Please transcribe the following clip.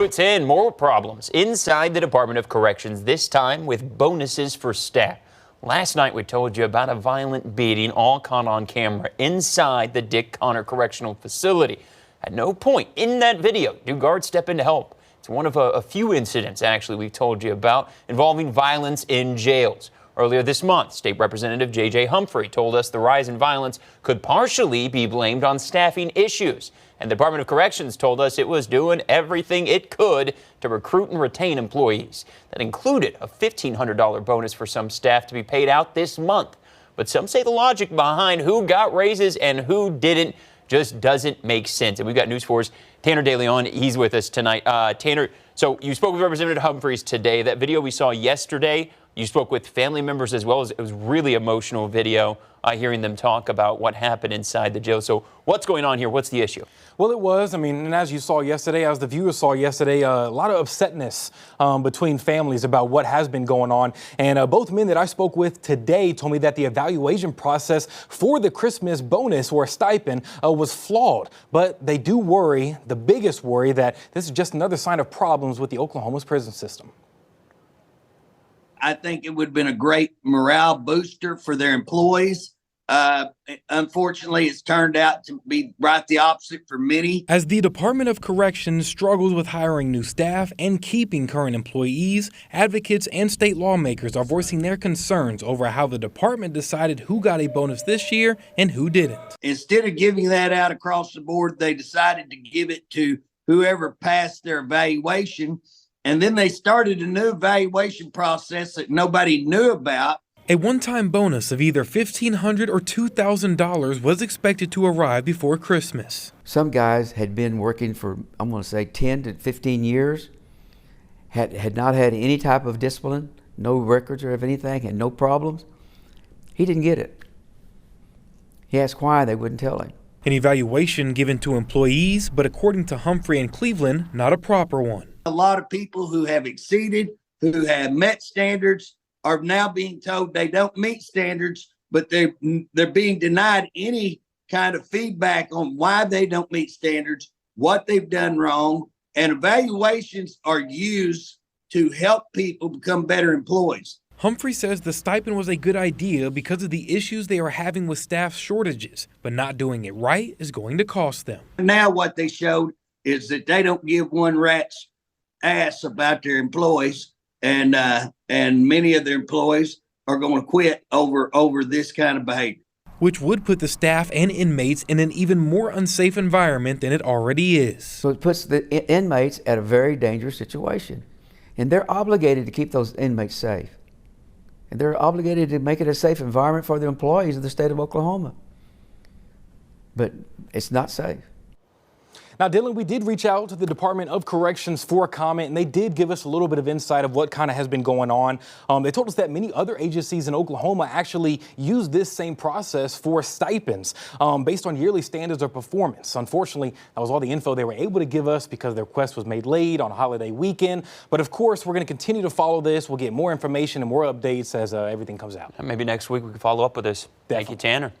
It's in more problems inside the Department of Corrections, this time with bonuses for staff. Last night we told you about a violent beating, all caught on camera inside the Dick Conner Correctional Facility. At no point in that video do guards step in to help. It's one of a few incidents, actually, we've told you about involving violence in jails. Earlier this month, State Representative J.J. Humphrey told us the rise in violence could partially be blamed on staffing issues. And the Department of Corrections told us it was doing everything it could to recruit and retain employees. That included a $1,500 bonus for some staff to be paid out this month. But some say the logic behind who got raises and who didn't just doesn't make sense. And we've got news for us. Tanner DeLeon, he's with us tonight. Tanner, so you spoke with Representative Humphreys today. That video we saw yesterday, you spoke with family members as well. It was really emotional video, hearing them talk about what happened inside the jail. So what's going on here? What's the issue? Well, it was. And as you saw yesterday, as the viewers saw yesterday, a lot of upsetness between families about what has been going on. And both men that I spoke with today told me that the evaluation process for the Christmas bonus or stipend was flawed. But they do worry, the biggest worry, that this is just another sign of problems with the Oklahoma's prison system. I think it would have been a great morale booster for their employees. Unfortunately, it's turned out to be right the opposite for many. As the Department of Corrections struggles with hiring new staff and keeping current employees, advocates and state lawmakers are voicing their concerns over how the department decided who got a bonus this year and who didn't. Instead of giving that out across the board, they decided to give it to whoever passed their evaluation. And then they started a new evaluation process that nobody knew about. A one-time bonus of either $1,500 or $2,000 was expected to arrive before Christmas. Some guys had been working for, I'm going to say, 10 to 15 years, had not had any type of discipline, no records or of anything, had no problems. He didn't get it. He asked why, they wouldn't tell him. An evaluation given to employees, but according to Humphrey and Cleveland, not a proper one. A lot of people who have exceeded, who have met standards, are now being told they don't meet standards, but they're being denied any kind of feedback on why they don't meet standards, what they've done wrong. And evaluations are used to help people become better employees. Humphrey says the stipend was a good idea because of the issues they are having with staff shortages, but not doing it right is going to cost them. Now what they showed is that they don't give one rat's ass about their employees, and many of their employees are going to quit over this kind of behavior, which would put the staff and inmates in an even more unsafe environment than it already is. So it puts the inmates at a very dangerous situation, and they're obligated to keep those inmates safe, and they're obligated to make it a safe environment for the employees of the state of Oklahoma, but it's not safe. Now, Dylan, we did reach out to the Department of Corrections for a comment, and they did give us a little bit of insight of what kind of has been going on. They told us that many other agencies in Oklahoma actually use this same process for stipends based on yearly standards of performance. Unfortunately, that was all the info they were able to give us because their request was made late on a holiday weekend. But of course, we're going to continue to follow this. We'll get more information and more updates as everything comes out. Maybe next week we can follow up with this. Definitely. Thank you, Tanner.